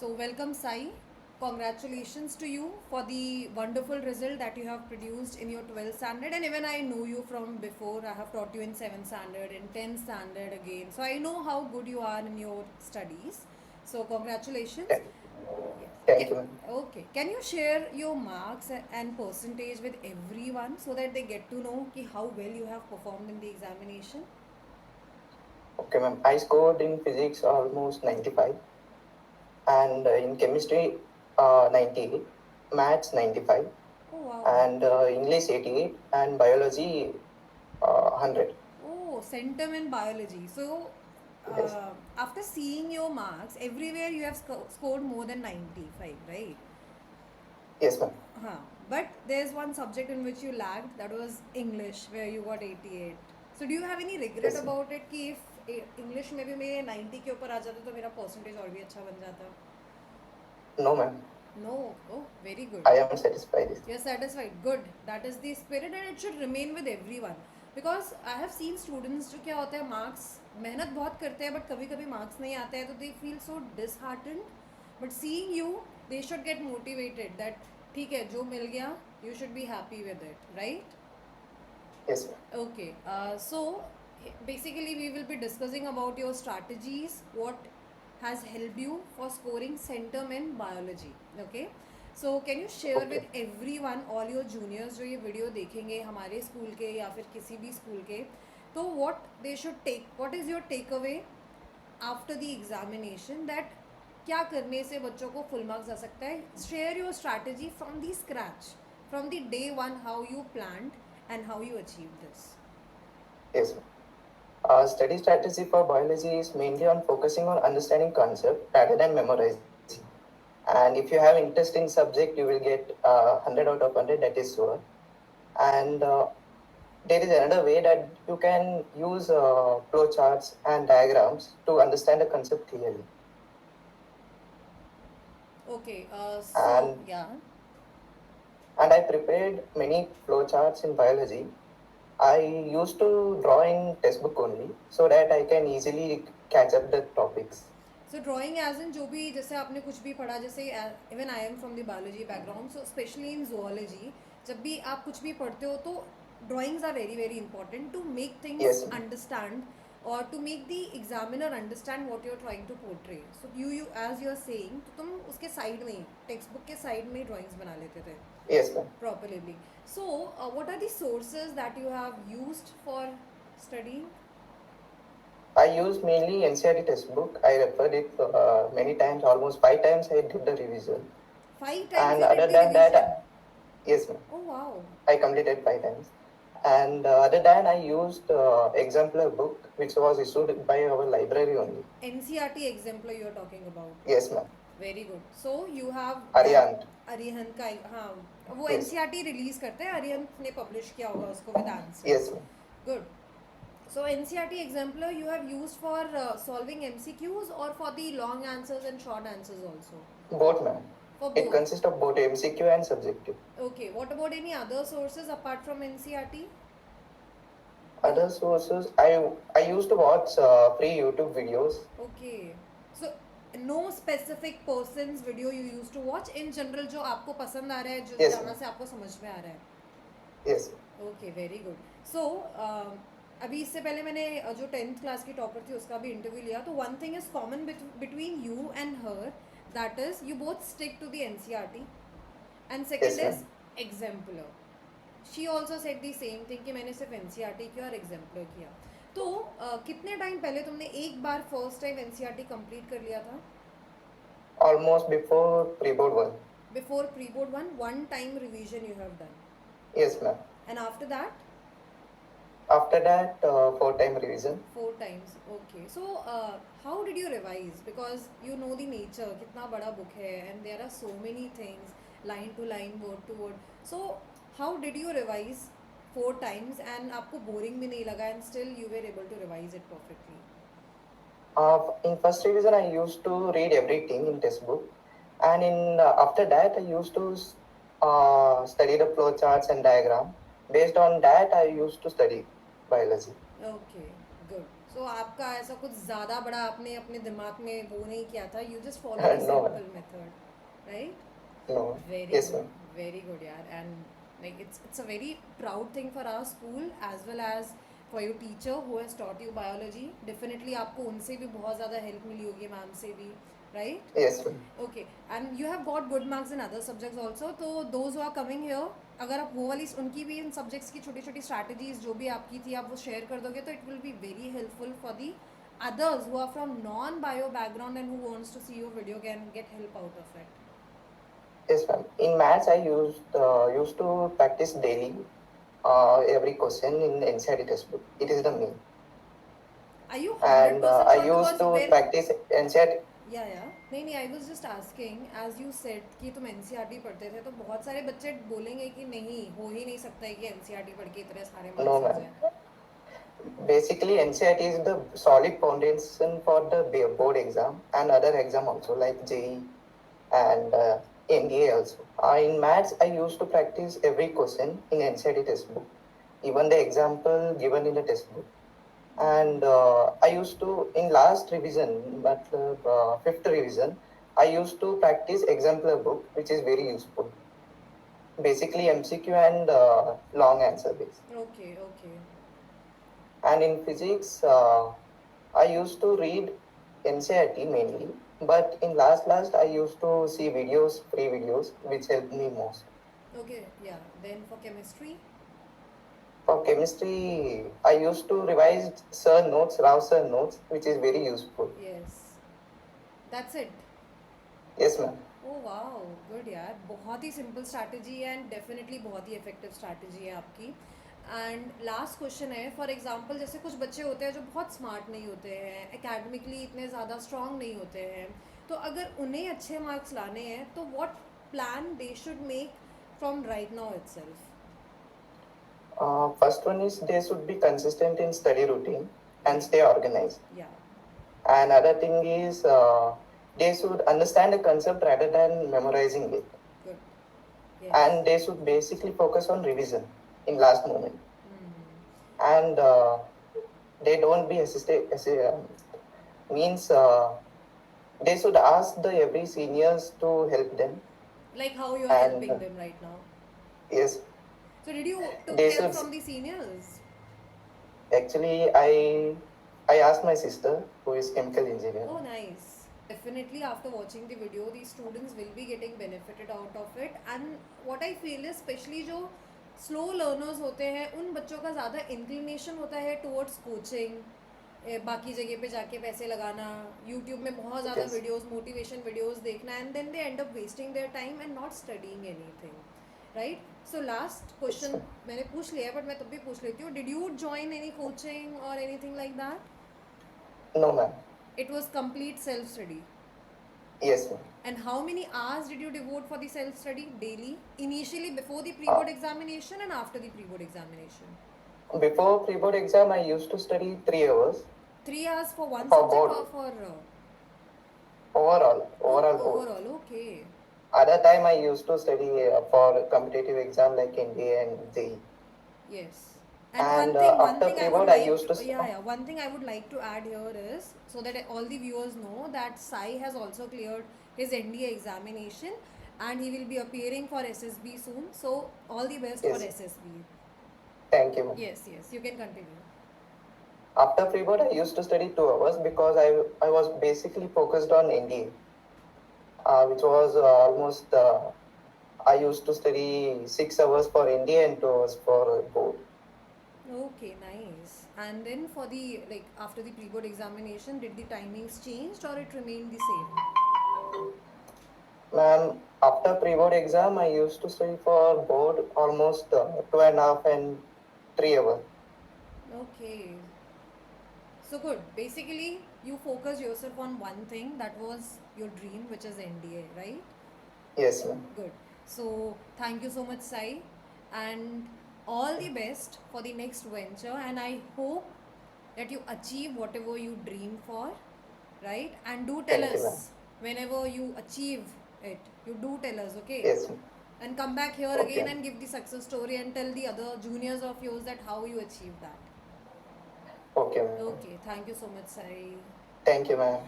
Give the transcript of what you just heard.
So, welcome Sai. Congratulations to you for the wonderful result that you have produced in your 12th standard. And even I know you from before. I have taught you in 7th standard, in 10th standard again. So, I know how good you are in your studies. So, congratulations. Th- Yes. Thank you, ma'am. Okay. Can you share your marks and percentage with everyone so that they get to know how well you have performed in the examination? Okay, ma'am. I scored in physics almost 95, and in chemistry 98, maths 95, Oh, wow. and English 88, and biology 100. Oh, centum in biology. So, Yes, after seeing your marks, everywhere you have scored more than 95, right? yes, ma'am. Huh. But there's one subject in which you lagged, that was English, where you got 88. So, do you have any regret Yes, ma'am. about it कि if English में भी मैं 90 के ऊपर आ जाता तो मेरा percentage और भी अच्छा बन जाता? No, ma'am. No. Oh, very good. I am satisfied. You're satisfied. Good. That is the spirit and it should remain with everyone. Because I have seen students जो क्या होता है marks मेहनत बहुत करते हैं but कभी कभी marks नहीं आते हैं तो they feel so disheartened. But seeing you, they should get motivated that ठीक है जो मिल गया you should be happy with it, right? Yes, ma'am. Okay. So basically, we will be discussing about your strategies, what has helped you for scoring centum in biology. Okay. So can you share with Okay. everyone, all your juniors जो ये video देखेंगे हमारे school के या फिर किसी भी school के, तो what they should take, what is your takeaway after the examination that क्या करने से बच्चों को फुल मार्क्स आ सकता है? Share your strategy from the scratch, from the day one how you planned and how you achieve this. Yes, ma'am. Study strategy for biology is mainly on focusing on understanding concept rather than memorizing. And if you have interest in subject, you will get 100 out of 100. That is sure. And there is another way that you can use flow charts and diagrams to understand the concept clearly. Okay, so And yeah. and I prepared many flow charts in biology. I used to draw in textbook only so that I can easily catch up the topics. So drawing as in जो भी जैसे आपने कुछ भी पढ़ा जैसे even I am from the biology background so specially in zoology जब भी आप कुछ भी पढ़ते हो तो drawings are very very important to make things Yes, ma'am. understand or to make the examiner understand what you're trying to portray. So you as you're saying तो तुम उसके साइड में टेक्स्ट बुक के साइड में drawings बना लेते थे Yes, ma'am. properly. So what are the sources that you have used for studying? I use mainly NCERT textbook. I referred it many times, almost 5 times. I did the revision. 5 times And you did other the than revision? that, yes, ma'am. Oh wow. I completed 5 times. And other than I used exemplar book which was issued by our library only. NCRT exemplar you are talking about. Yes, ma'am. Very good. So you have done Ariant. Arihant का हाँ वो Yes. NCRT release करते हैं अरिहंत ने publish किया होगा उसको with Yes, answers ma'am. Good so NCRT exemplar you have used for solving MCQs or for the long answers and short answers also Both, ma'am. for It both consists of both MCQ and subjective. okay what about any other sources apart from NCRT Other sources, I used to watch free YouTube videos. okay so no specific person's video you used to watch in general जो आपको पसंद आ रहा है जो Yes, जहाँ ma'am. से आपको समझ में आ रहा है Yes. Okay very good so अभी इससे पहले मैंने जो 10th क्लास की टॉपर थी उसका भी इंटरव्यू लिया तो one thing is common between you and her that is you both stick to the NCERT and second Yes, is ma'am. Exemplar she also set the same thing कि मैंने सिर्फ NCERT किया और एग्जाम्पलर किया तो कितने टाइम पहले तुमने एक बार फर्स्ट टाइम एनसीईआरटी कंप्लीट कर लिया था Almost before pre-board one. Before pre board one time revision you have done Yes, ma'am. And after that After that, 4 time revision. 4 times. Okay. So, how did you revise? Because you know the nature, कितना बड़ा book है, and there are so many things, line to line, word to word. So, how did you revise 4 times, and आपको boring भी नहीं लगा, and still you were able to revise it perfectly? In first revision, I used to read everything in textbook, and in after that, I used to study the flow charts and diagram. Based on that, I used to study biology. Okay, good. So आपका ऐसा कुछ ज़्यादा बड़ा आपने अपने दिमाग में वो नहीं किया था, you just followed a No, ma'am. simple method, right? No. Very Yes, good, ma'am. very good, yaar. And like it's a very proud thing for our school as well as for your teacher who has taught you biology. Definitely आपको उनसे भी बहुत ज़्यादा help मिली होगी, ma'am से भी, right? Yes, ma'am. Okay, and you have got good marks in other subjects also. तो those who are coming here, अगर आप वो वाली उनकी भी इन subjects की छोटी छोटी strategies जो भी आपकी थी आप वो share कर दोगे तो it will be very helpful for the others who are from non-bio background and who wants to see your video can get help out of it. Yes, ma'am. In maths, I used to practice daily every question in NCERT textbook. It is the main. Are you And 100% I sure? used Because to when practice NCERT. या नहीं I was just asking as you said कि तुम NCERT पढ़ते थे तो बहुत सारे बच्चे बोलेंगे कि नहीं हो ही नहीं सकता है कि एनसीईआरटी पढ़ के इतने सारे No, मार्क्स आ ma'am. जाए. Basically, NCERT is the solid foundation for the board exam and other exam also like JEE and NDA also. In maths, I used to practice every question in NCERT textbook, even the example given in the textbook. And I used to, in last revision, but fifth revision, I used to practice exemplar book, which is very useful. Basically, MCQ and long answer based. Okay, okay. And in physics, I used to read NCERT mainly, but in last I used to see videos, free videos, which helped me most. Okay, yeah. Then for chemistry? For chemistry, I used to revise sir notes, Rao sir notes, which is very useful. Yes. That's it. Yes, ma'am. Oh wow good यार, बहुत ही simple strategy है and definitely बहुत ही effective strategy है आपकी. And last question है, for example जैसे कुछ बच्चे होते हैं जो बहुत स्मार्ट नहीं होते हैं, एकेडमिकली इतने ज़्यादा स्ट्रांग नहीं होते हैं, तो अगर उन्हें अच्छे मार्क्स लाने हैं तो what plan they should make from right now itself? First one is they should be consistent in study routine and stay organized. या And other thing is they should understand the concept rather than memorizing it. Good. And they should basically focus on revision in last moment. And they don't be means they should ask the every seniors to help them. Like how you are And helping them right now? yes, so did you took they help should from the seniors? actually I asked my sister who is chemical engineer. Oh, nice. Definitely, after watching the video, the students will be getting benefited out of it. And what I feel is, especially जो slow learners होते हैं, उन बच्चों का ज़्यादा inclination होता है towards coaching, बाकी जगह पे जाके पैसे लगाना, YouTube में बहुत ज़्यादा Yes. videos, motivation videos देखना, and then they end up wasting their time and not studying anything, right? So last question मैंने पूछ लिया है, but मैं तब भी पूछ लेती हूँ. Did you join any coaching or anything like that? No, ma'am. It was complete self-study. Yes, ma'am. And how many hours did you devote for the self-study daily? Initially before the pre-board examination and after the pre-board examination? Before pre-board exam, I used to study 3 hours 3 hours for one for subject board. or for... Overall board. Overall, okay. Other time I used to study for competitive exam like NDA and JEE. Yes. And one after thing I pre-board, would I like used to one thing I would like to add here is, so that all the viewers know, that Sai has also cleared his NDA examination and he will be appearing for SSB soon. So all the best for Yes. SSB. Thank you, ma'am. Yes, you can continue. After pre-board, I used to study 2 hours because I was basically focused on NDA, which was almost I used to study 6 hours for NDA and 2 hours for board. Okay, nice. And then for the, like, after the pre-board examination, did the timings changed or it remained the same? Ma'am, after pre-board exam, I used to study for board almost 2.5 and 3 hours. Okay. So good. Basically, you focus yourself on one thing, that was your dream, which is NDA, right? Yes, ma'am. Good. So thank you so much, Sai, and all the best for the next venture. And I hope that you achieve whatever you dream for, right? And do tell Thank you, us whenever you achieve it. You do tell us, okay? Yes, ma'am. And come back here Okay. again and give the success story and tell the other juniors of yours that how you achieved that. Okay, ma'am. Okay, thank you so much, Sai. Thank you, ma'am.